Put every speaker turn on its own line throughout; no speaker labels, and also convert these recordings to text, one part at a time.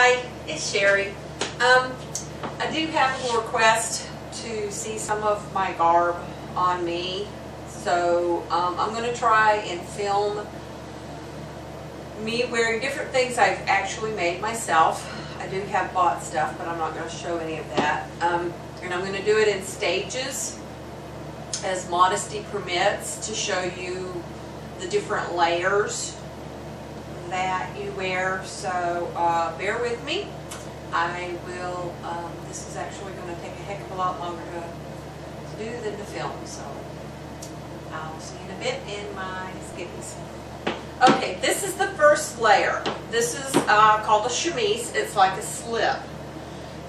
Hi, it's Sherry. I do have a request to see some of my garb on me, so I'm going to try and film me wearing different things I've actually made myself. I do have bought stuff, but I'm not going to show any of that. And I'm going to do it in stages as modesty permits to show you the different layers that you wear. So bear with me. I will, this is actually going to take a heck of a lot longer to do than to film, so I'll see you in a bit in my skivvies. Okay, this is the first layer. This is called a chemise. It's like a slip.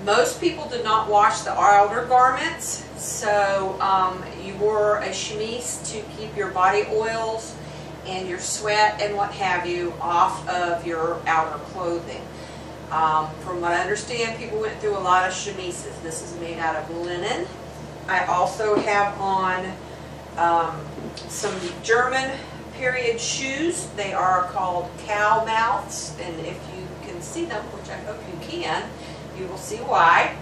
Most people did not wash the outer garments, so you wore a chemise to keep your body oils and your sweat and what have you off of your outer clothing. From what I understand, people went through a lot of chemises. This is made out of linen. I also have on some German period shoes. They are called cow mouths, and if you can see them, which I hope you can, you will see why.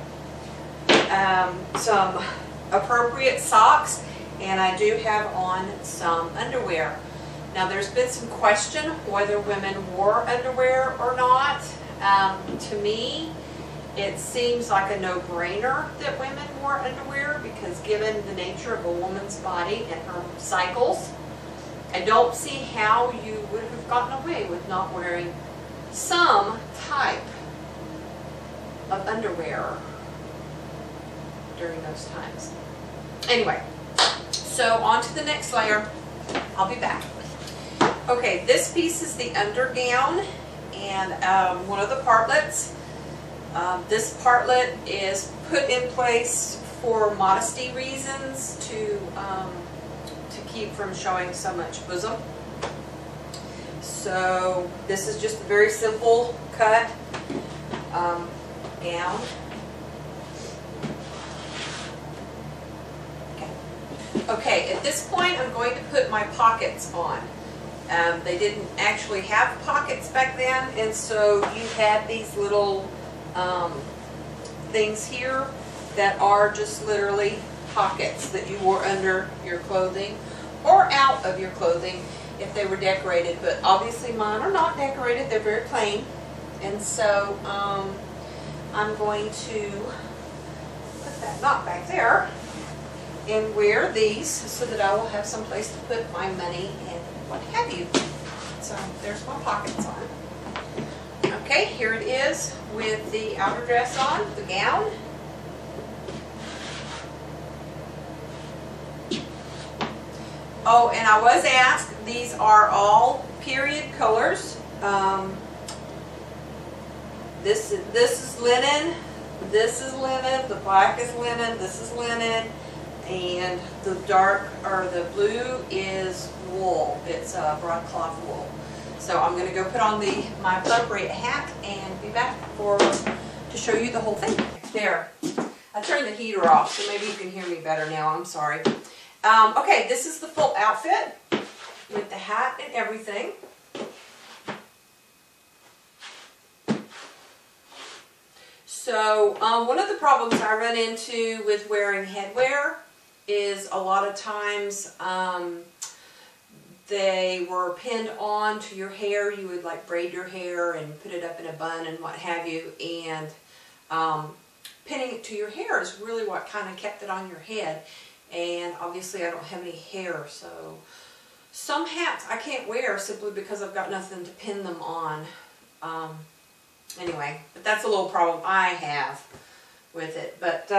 Some appropriate socks, and I do have on some underwear. Now, there's been some question whether women wore underwear or not. To me, it seems like a no-brainer that women wore underwear, because given the nature of a woman's body and her cycles, I don't see how you would have gotten away with not wearing some type of underwear during those times. Anyway, so on to the next layer. I'll be back. Okay, this piece is the undergown and one of the partlets. This partlet is put in place for modesty reasons to keep from showing so much bosom. So this is just a very simple cut gown. Okay, at this point I'm going to put my pockets on. They didn't actually have pockets back then, and so you had these little things here that are just literally pockets that you wore under your clothing or out of your clothing if they were decorated, but obviously mine are not decorated, they're very plain. And so I'm going to put that knot back there and wear these so that I will have some place to put my money and what have you. So there's my pockets on. Okay, here it is with the outer dress on, the gown. Oh, and I was asked, these are all period colors. This is linen, this is linen, the black is linen, this is linen, and the dark, or the blue, is wool. It's broadcloth wool. So I'm going to go put on my appropriate hat and be back to show you the whole thing. There. I turned the heater off, so maybe you can hear me better now. I'm sorry. Okay, this is the full outfit with the hat and everything. So one of the problems I run into with wearing headwear is a lot of times they were pinned on to your hair. You would like braid your hair and put it up in a bun and what have you, and pinning it to your hair is really what kind of kept it on your head. And obviously I don't have any hair, so some hats I can't wear simply because I've got nothing to pin them on. Anyway, but that's a little problem I have with it. But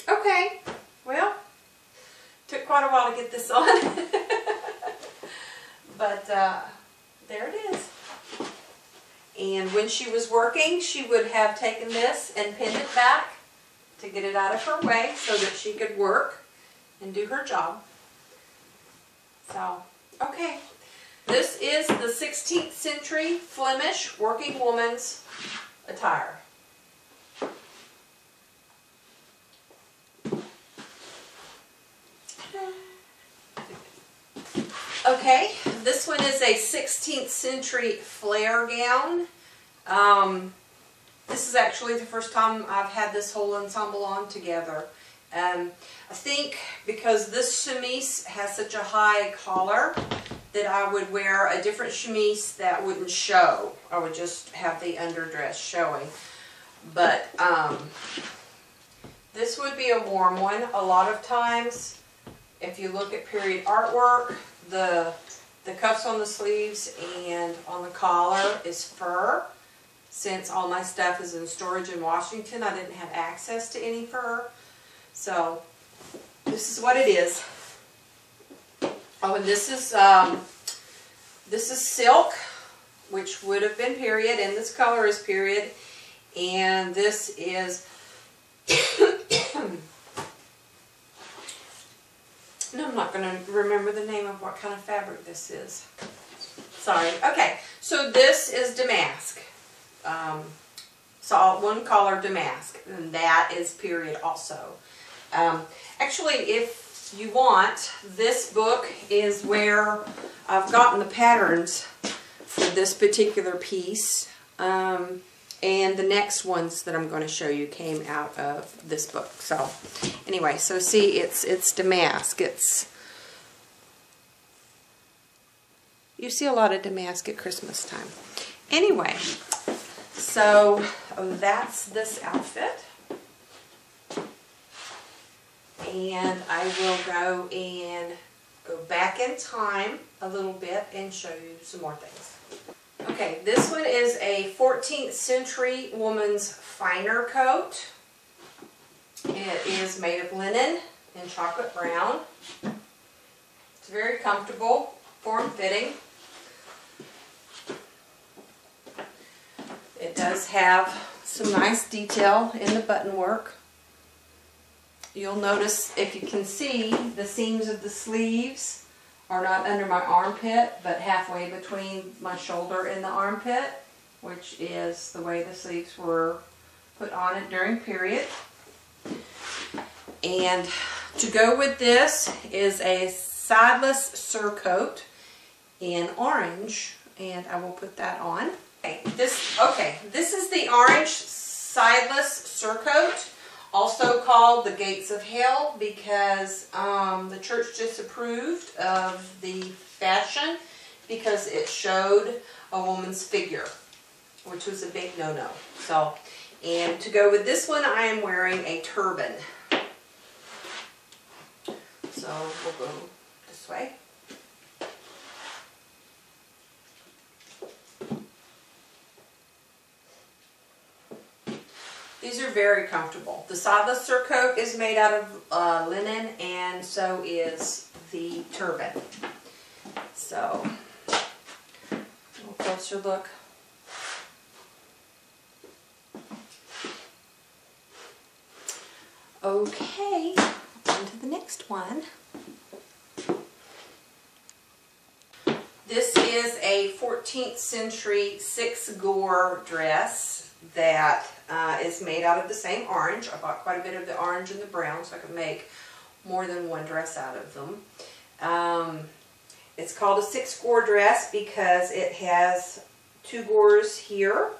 okay, well, took quite a while to get this on. But there it is. And when she was working, she would have taken this and pinned it back to get it out of her way so that she could work and do her job. So, okay. This is the 16th century Flemish working woman's attire. Okay, this one is a 16th century flare gown. This is actually the first time I've had this whole ensemble on together. I think because this chemise has such a high collar that I would wear a different chemise that wouldn't show. I would just have the underdress showing. But this would be a warm one. A lot of times, if you look at period artwork, the cuffs on the sleeves and on the collar is fur. Since all my stuff is in storage in Washington, I didn't have access to any fur. So this is what it is. Oh, and this is silk, which would have been period, and this color is period. And this is no, I'm not going to remember the name of what kind of fabric this is. Sorry. Okay, so this is damask. So one color damask, and that is period also. Actually, if you want, this book is where I've gotten the patterns for this particular piece. And the next ones that I'm going to show you came out of this book. So anyway, so see, it's damask. You see a lot of damask at Christmas time. Anyway, so that's this outfit. And I will go back in time a little bit and show you some more things. Okay, this one is a 14th century woman's finer coat. It is made of linen in chocolate brown. It's very comfortable, form-fitting. It does have some nice detail in the button work. You'll notice, if you can see, the seams of the sleeves are not under my armpit, but halfway between my shoulder and the armpit, which is the way the sleeves were put on it during period. And to go with this is a Sideless Coat in orange, and I will put that on. This is the orange Sideless Coat, also called the Gates of Hell, because the church disapproved of the fashion because it showed a woman's figure, which was a big no-no. So, and to go with this one, I am wearing a turban. So we'll go this way. These are very comfortable. The Sideless Coat is made out of linen, and so is the turban. So, a little closer look. Okay, on to the next one. This is a 14th century 6 Gore dress that is made out of the same orange. I bought quite a bit of the orange and the brown so I could make more than one dress out of them. It's called a 6 Gore dress because it has 2 gores here,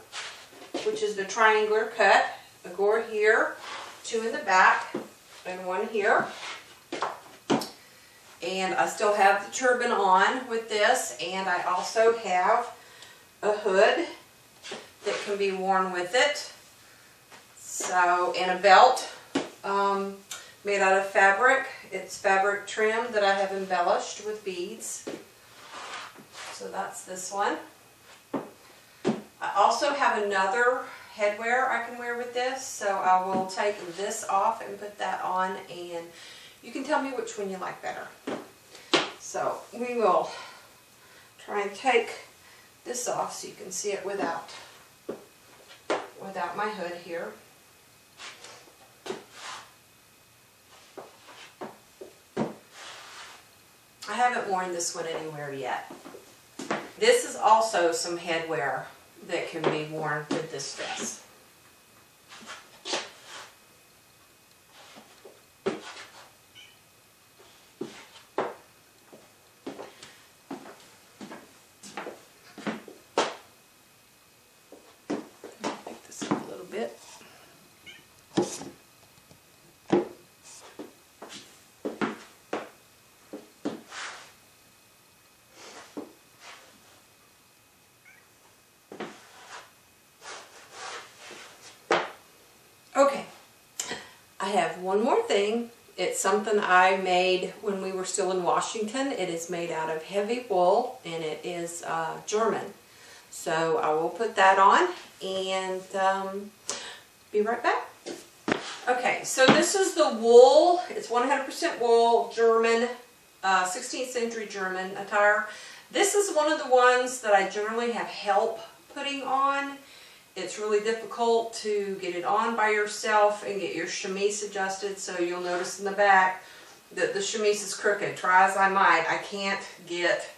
which is the triangular cut, a gore here, 2 in the back, and 1 here. And I still have the turban on with this, and I also have a hood that can be worn with it. So, and a belt made out of fabric. It's fabric trim that I have embellished with beads. So that's this one. I also have another headwear I can wear with this, so I will take this off and put that on, and you can tell me which one you like better. So we will try and take this off so you can see it without my hood here. I haven't worn this one anywhere yet. This is also some headwear that can be worn with this dress. Pick this up a little I have one more thing. It's something I made when we were still in Washington. It is made out of heavy wool, and it is German. So I will put that on and be right back. Okay, so this is the wool. It's 100% wool, German, 16th century German attire. This is one of the ones that I generally have help putting on. It's really difficult to get it on by yourself and get your chemise adjusted, so you'll notice in the back that the chemise is crooked. Try as I might, I can't get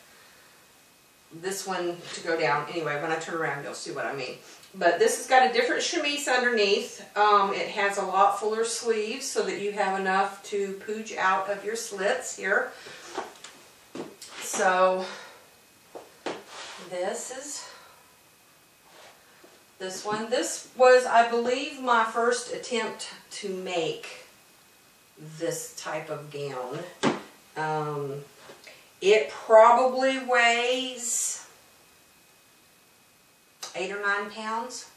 this one to go down. Anyway, when I turn around, you'll see what I mean. But this has got a different chemise underneath. It has a lot fuller sleeves so that you have enough to pooge out of your slits here. So this is this one. This was, I believe, my first attempt to make this type of gown. It probably weighs 8 or 9 pounds.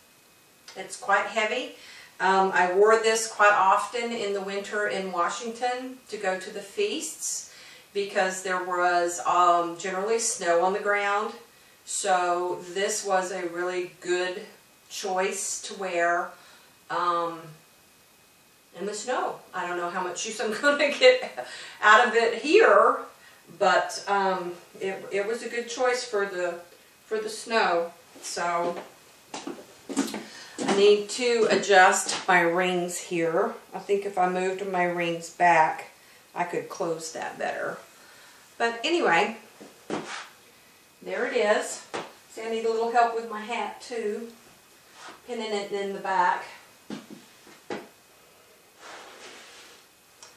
It's quite heavy. I wore this quite often in the winter in Washington to go to the feasts because there was generally snow on the ground. So this was a really good choice to wear in the snow. I don't know how much use I'm going to get out of it here, but it was a good choice for the snow. So I need to adjust my rings here. I think if I moved my rings back, I could close that better. But anyway, there it is. See, I need a little help with my hat too, pinning it in the back.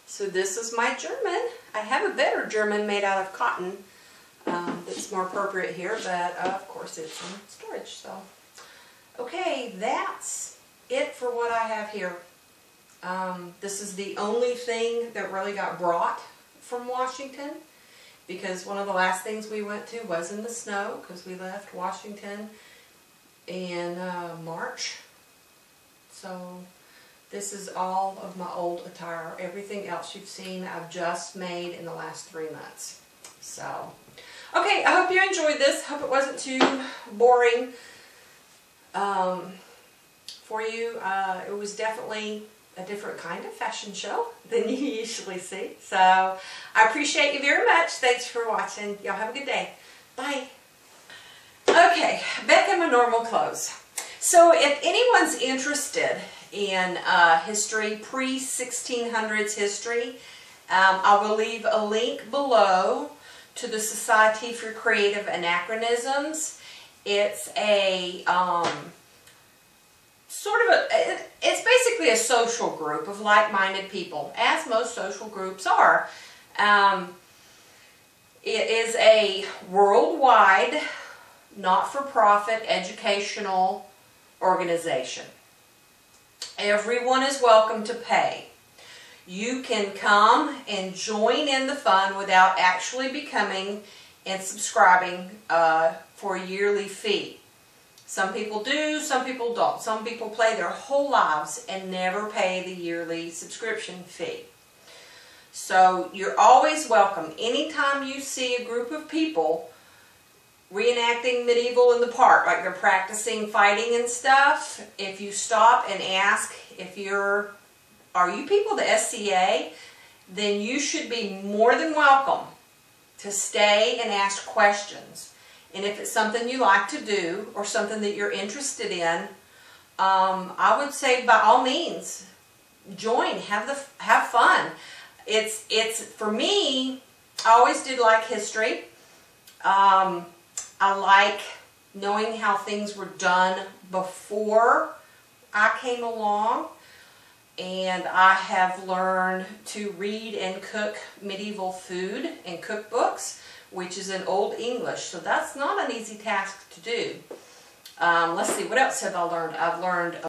So this is my German. I have a better German made out of cotton that's more appropriate here, but of course it's in storage. So, okay, that's it for what I have here. This is the only thing that really got brought from Washington, because one of the last things we went to was in the snow, because we left Washington in March. So this is all of my old attire. Everything else you've seen I've just made in the last 3 months. So, okay, I hope you enjoyed this. Hope it wasn't too boring for you. It was definitely a different kind of fashion show than you usually see. So, I appreciate you very much. Thanks for watching. Y'all have a good day. Bye. Okay, back in my normal clothes. So, if anyone's interested in history, pre-1600s history, I will leave a link below to the Society for Creative Anachronisms. It's a it's basically a social group of like-minded people, as most social groups are. It is a worldwide, not-for-profit educational organization. Everyone is welcome to pay. You can come and join in the fun without actually becoming and subscribing for a yearly fee. Some people do, some people don't. Some people play their whole lives and never pay the yearly subscription fee. So you're always welcome. Anytime you see a group of people reenacting medieval in the park, like they're practicing fighting and stuff, if you stop and ask if are you people the SCA, then you should be more than welcome to stay and ask questions. And if it's something you like to do or something that you're interested in, I would say by all means, join, have fun. It's for me, I always did like history. I like knowing how things were done before I came along, and I have learned to read and cook medieval food and cookbooks, which is in Old English, so that's not an easy task to do. Let's see, what else have I learned? I've learned